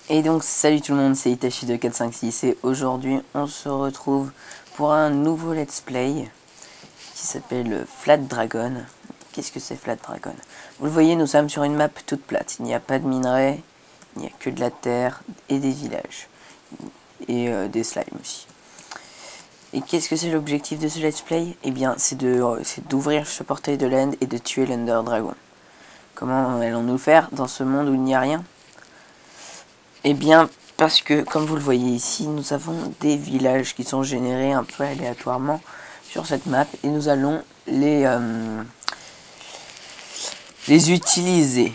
Et donc salut tout le monde, c'est Itachi de 456 et aujourd'hui on se retrouve pour un nouveau let's play qui s'appelle Flat Dragon. Qu'est-ce que c'est Flat Dragon? Vous le voyez, nous sommes sur une map toute plate, il n'y a pas de minerais, il n'y a que de la terre et des villages et des slimes aussi. Et qu'est-ce que c'est l'objectif de ce let's play? Eh bien c'est d'ouvrir ce portail de l'End et de tuer l'Ender Dragon. Comment allons-nous le faire dans ce monde où il n'y a rien? Eh bien, parce que, comme vous le voyez ici, nous avons des villages qui sont générés un peu aléatoirement sur cette map et nous allons les utiliser.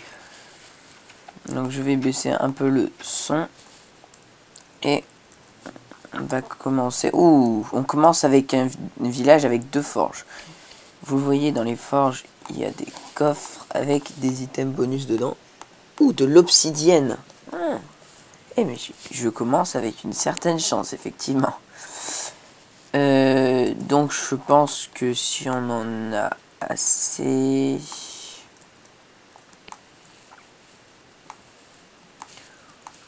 Donc je vais baisser un peu le son et on va commencer. Ouh, on commence avec un village avec 2 forges. Vous le voyez, dans les forges, il y a des coffres avec des items bonus dedans. Ouh, de l'obsidienne. Eh mais je commence avec une certaine chance, effectivement. Donc je pense que si on en a assez...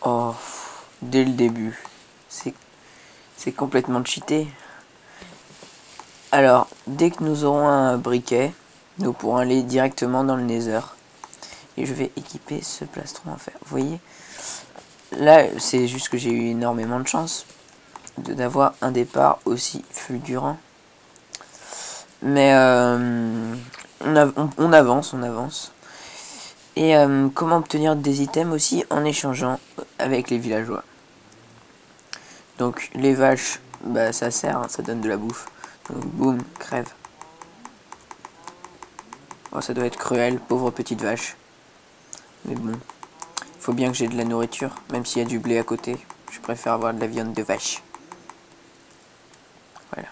Oh, dès le début. C'est complètement cheaté. Alors, dès que nous aurons un briquet, nous pourrons aller directement dans le Nether. Et je vais équiper ce plastron en fer. Vous voyez? Là, c'est juste que j'ai eu énormément de chance d'avoir un départ aussi fulgurant. Mais on avance. Et comment obtenir des items aussi en échangeant avec les villageois. Donc les vaches, bah ça sert, hein, ça donne de la bouffe. Donc boum, crève. Oh, ça doit être cruel, pauvre petite vache. Mais bon, il faut bien que j'ai de la nourriture, même s'il y a du blé à côté. Je préfère avoir de la viande de vache. Voilà.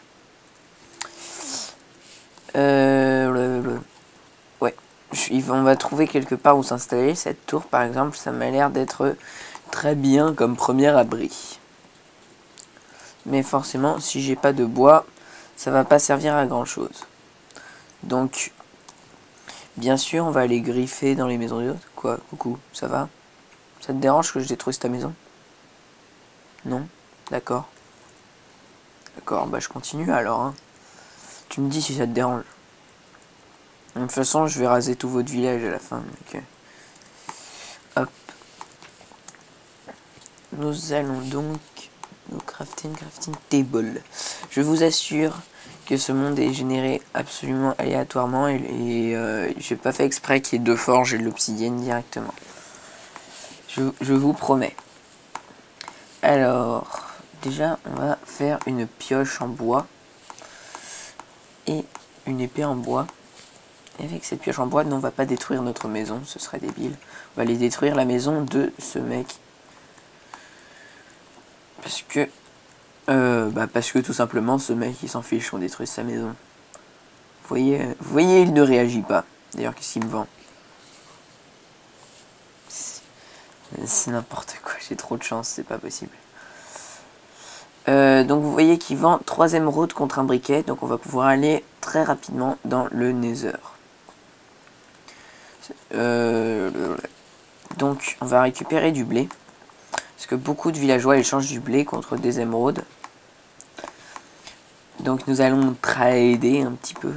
Ouais, on va trouver quelque part où s'installer. Cette tour, par exemple, ça m'a l'air d'être très bien comme premier abri. Mais forcément, si j'ai pas de bois, ça va pas servir à grand chose. Donc, bien sûr, on va aller griffer dans les maisons des autres. Quoi, coucou, ça va? Ça te dérange que je détruise ta maison? Non? D'accord. D'accord, bah je continue alors, hein. Tu me dis si ça te dérange. De toute façon, je vais raser tout votre village à la fin. Donc, hop. Nous allons donc nous crafting table. Je vous assure que ce monde est généré absolument aléatoirement et j'ai pas fait exprès qu'il y ait 2 forges et de l'obsidienne directement. Je vous promets. Alors, déjà, on va faire une pioche en bois et une épée en bois. Et avec cette pioche en bois, non, on va pas détruire notre maison, ce serait débile. On va aller détruire la maison de ce mec. Parce que tout simplement, ce mec, il s'en fiche qu'on détruise sa maison. Vous voyez, il ne réagit pas. D'ailleurs, qu'est-ce qu'il me vend? C'est n'importe quoi, j'ai trop de chance, c'est pas possible. Donc vous voyez qu'il vend 3 émeraudes contre un briquet, donc on va pouvoir aller très rapidement dans le Nether. Donc on va récupérer du blé, parce que beaucoup de villageois échangent du blé contre des émeraudes. Donc nous allons trader un petit peu.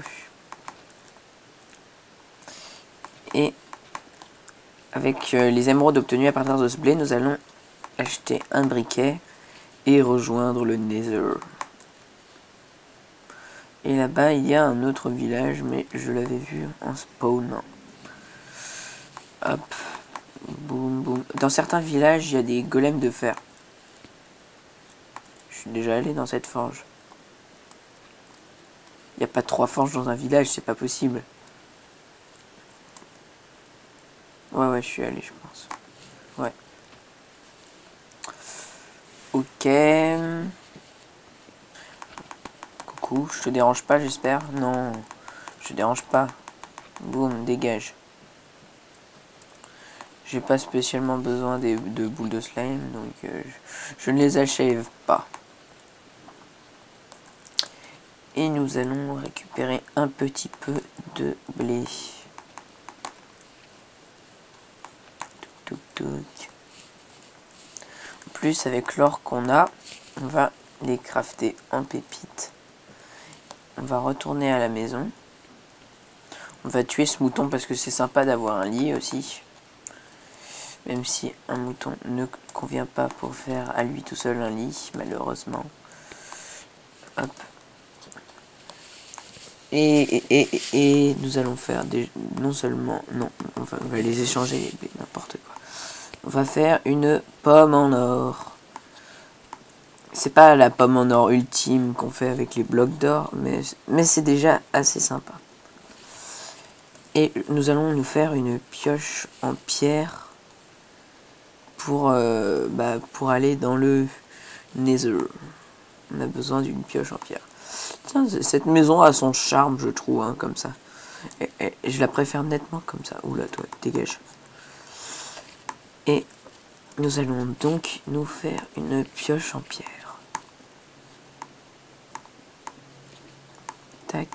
Et avec les émeraudes obtenues à partir de ce blé, nous allons acheter un briquet et rejoindre le Nether. Et là-bas, il y a un autre village, mais je l'avais vu en spawn. Hop. Boum, boum. Dans certains villages, il y a des golems de fer. Je suis déjà allé dans cette forge. Il n'y a pas 3 forges dans un village, c'est pas possible. Ouais, je suis allé, je pense. Ouais. Ok. Coucou, je te dérange pas, j'espère? Non, je te dérange pas. Boum, dégage. J'ai pas spécialement besoin de boules de slime, donc je ne les achève pas. Et nous allons récupérer un petit peu de blé. Touc, touc, touc. plus, avec l'or qu'on a, on va les crafter en pépites. On va retourner à la maison. On va tuer ce mouton parce que c'est sympa d'avoir un lit aussi. Même si un mouton ne convient pas pour faire à lui tout seul un lit, malheureusement. Hop. Et nous allons faire des... Non seulement... Non, on va les échanger, n'importe quoi. On va faire une pomme en or. C'est pas la pomme en or ultime qu'on fait avec les blocs d'or, mais c'est déjà assez sympa. Et nous allons nous faire une pioche en pierre pour aller dans le Nether. On a besoin d'une pioche en pierre. Tiens, cette maison a son charme, je trouve, hein, comme ça. Et je la préfère nettement comme ça. Oula, toi, dégage. Et nous allons donc nous faire une pioche en pierre. Tac.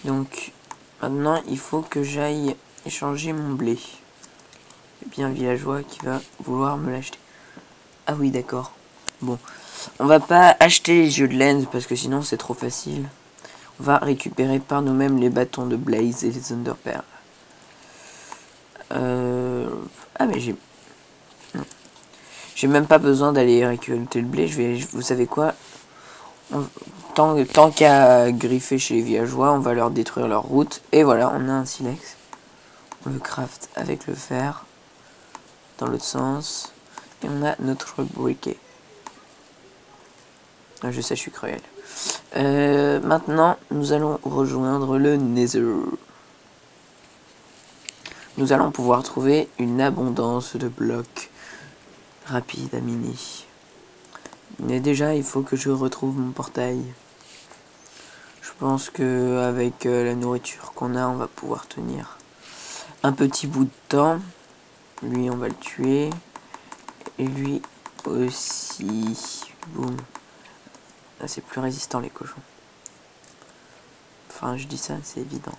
Donc, maintenant, il faut que j'aille échanger mon blé. Il y a bien un villageois qui va vouloir me l'acheter. Ah oui, d'accord. Bon, on va pas acheter les yeux de lens parce que sinon c'est trop facile. On va récupérer par nous-mêmes les bâtons de Blaze et les Underpearls. Ah mais j'ai... Non. J'ai même pas besoin d'aller récolter le blé. Vous savez quoi? Tant qu'à griffer chez les villageois, on va leur détruire leur route. Et voilà, on a un silex. On le craft avec le fer. Dans l'autre sens. Et on a notre briquet. Je sais, je suis cruel. Maintenant, nous allons rejoindre le Nether. Nous allons pouvoir trouver une abondance de blocs rapides à miner. Mais déjà, il faut que je retrouve mon portail. Je pense que avec la nourriture qu'on a, on va pouvoir tenir un petit bout de temps. Lui, on va le tuer. Et lui aussi. Boum. Là, c'est plus résistant les cochons. Enfin, je dis ça, c'est évident.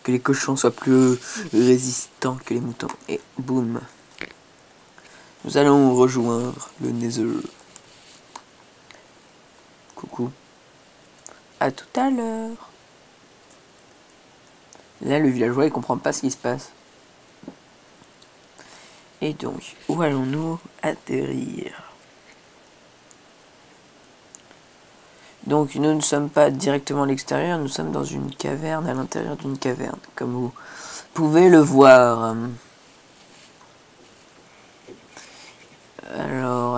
Que les cochons soient plus résistants que les moutons. Et boum. Nous allons rejoindre le Nether. Coucou. À tout à l'heure. Là, le villageois, il comprend pas ce qui se passe. Et donc, où allons-nous atterrir? Donc, nous ne sommes pas directement à l'extérieur, nous sommes dans une caverne, à l'intérieur d'une caverne, comme vous pouvez le voir. Alors,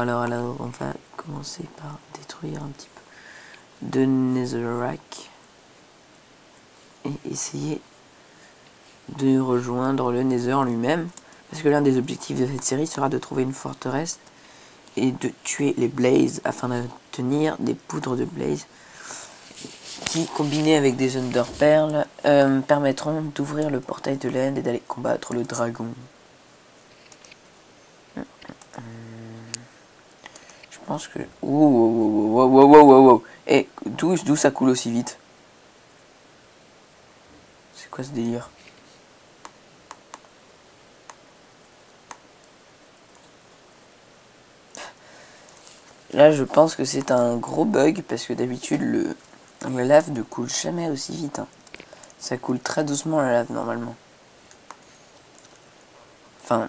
on va commencer par détruire un petit peu de Netherrack et essayer de rejoindre le Nether en lui-même, parce que l'un des objectifs de cette série sera de trouver une forteresse et de tuer les Blaze afin d'obtenir des poudres de Blaze qui, combinées avec des Underpearls, permettront d'ouvrir le portail de l'End et d'aller combattre le dragon. Je pense que... Wow. Et d'où ça coule aussi vite? C'est quoi ce délire? Là, je pense que c'est un gros bug parce que d'habitude, la lave ne coule jamais aussi vite. Hein. Ça coule très doucement la lave normalement. Enfin,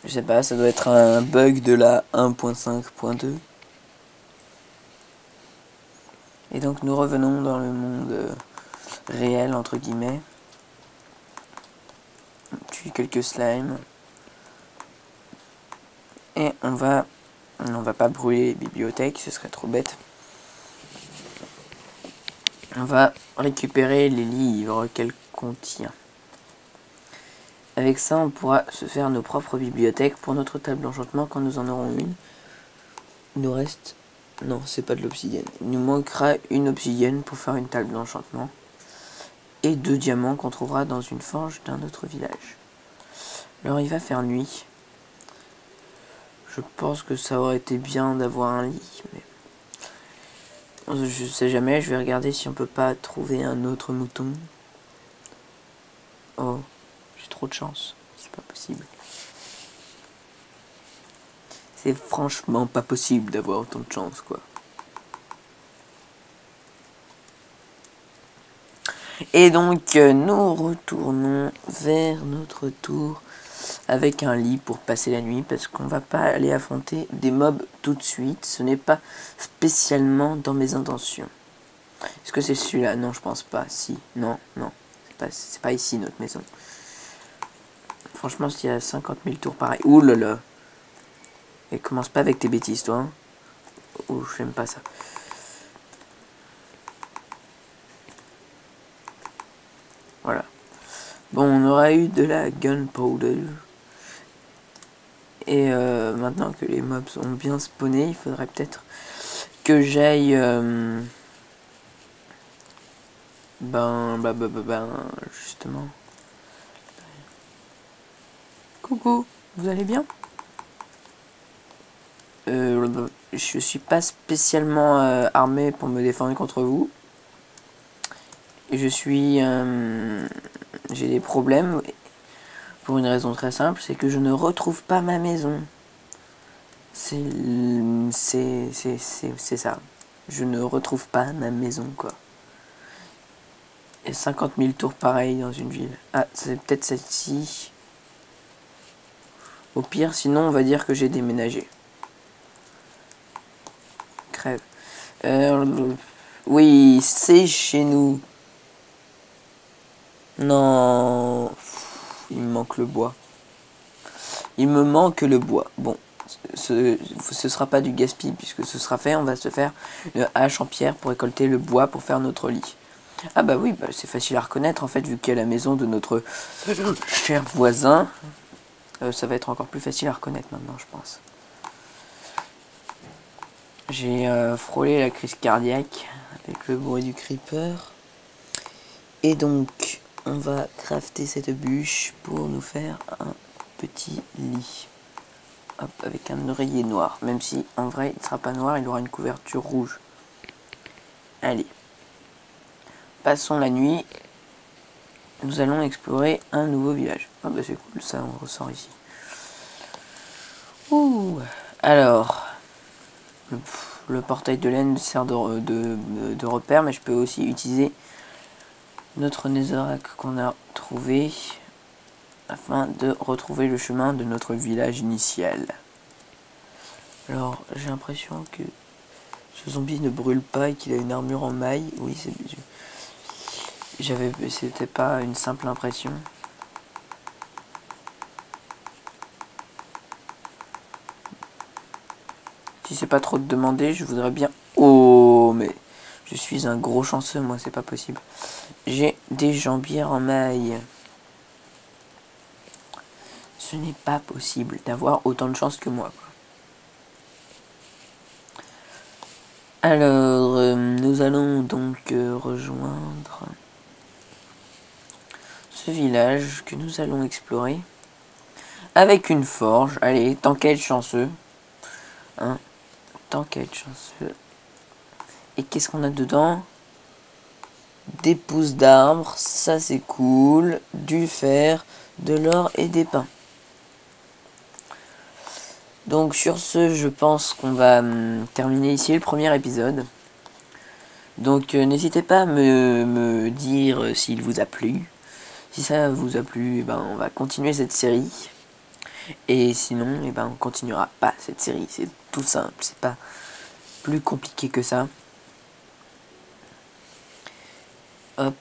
je sais pas, ça doit être un bug de la 1.5.2. Et donc nous revenons dans le monde réel, entre guillemets. On tue quelques slimes. Et on va pas brûler les bibliothèques, ce serait trop bête. On va récupérer les livres qu'elle contient. Avec ça, on pourra se faire nos propres bibliothèques pour notre table d'enchantement quand nous en aurons une. Il nous reste... Non, c'est pas de l'obsidienne. Il nous manquera une obsidienne pour faire une table d'enchantement. Et 2 diamants qu'on trouvera dans une forge d'un autre village. Alors il va faire nuit. Je pense que ça aurait été bien d'avoir un lit, mais... Je sais jamais, je vais regarder si on peut pas trouver un autre mouton. Oh, j'ai trop de chance, c'est pas possible. C'est franchement pas possible d'avoir autant de chance, quoi. Et donc, nous retournons vers notre tour avec un lit pour passer la nuit, parce qu'on va pas aller affronter des mobs tout de suite. Ce n'est pas spécialement dans mes intentions. Est-ce que c'est celui-là? Non, je pense pas. Si, non, non. C'est pas ici notre maison. Franchement, s'il y a 50 000 tours pareil. Ouh là là. Et commence pas avec tes bêtises, toi. Hein. Ouh, j'aime pas ça. Voilà. Bon, on aura eu de la gunpowder. Et maintenant que les mobs sont bien spawnés, il faudrait peut-être que j'aille... justement. Coucou, vous allez bien? Je suis pas spécialement armé pour me défendre contre vous. Et je suis... j'ai des problèmes pour une raison très simple, c'est que je ne retrouve pas ma maison. C'est ça. Je ne retrouve pas ma maison, quoi. Il y a 50 000 tours pareils dans une ville. Ah, c'est peut-être celle-ci. Au pire, sinon, on va dire que j'ai déménagé. Crève. Oui, c'est chez nous. Non. Il me manque le bois. Il me manque le bois. Bon, ce sera pas du gaspille puisque ce sera fait. On va se faire une hache en pierre pour récolter le bois pour faire notre lit. Ah bah oui, bah c'est facile à reconnaître en fait vu qu'il y a la maison de notre cher voisin. Ça va être encore plus facile à reconnaître maintenant, je pense. J'ai frôlé la crise cardiaque avec le bruit du creeper. Et donc, on va crafter cette bûche pour nous faire un petit lit. Hop, avec un oreiller noir. Même si, en vrai, il ne sera pas noir, il aura une couverture rouge. Allez. Passons la nuit. Nous allons explorer un nouveau village. Ah bah c'est cool, ça, on ressort ici. Ouh. Alors, le portail de laine sert de repère, mais je peux aussi utiliser notre netherrack qu'on a trouvé afin de retrouver le chemin de notre village initial. Alors, j'ai l'impression que ce zombie ne brûle pas et qu'il a une armure en maille. Oui, c'était pas une simple impression. Si c'est pas trop de demander, je voudrais bien... Oh, mais je suis un gros chanceux, moi, c'est pas possible. J'ai des jambières en maille. Ce n'est pas possible d'avoir autant de chance que moi, quoi. Alors, nous allons donc rejoindre ce village que nous allons explorer avec une forge. Allez, tant qu'à être chanceux. Hein, tant qu'à être chanceux. Et qu'est-ce qu'on a dedans? Des pousses d'arbres, ça c'est cool. Du fer, de l'or et des pains. Donc sur ce, je pense qu'on va terminer ici le premier épisode. Donc n'hésitez pas à me dire s'il vous a plu. Si ça vous a plu, ben, on va continuer cette série. Et sinon, ben, on continuera pas cette série. C'est tout simple, c'est pas plus compliqué que ça. Hop.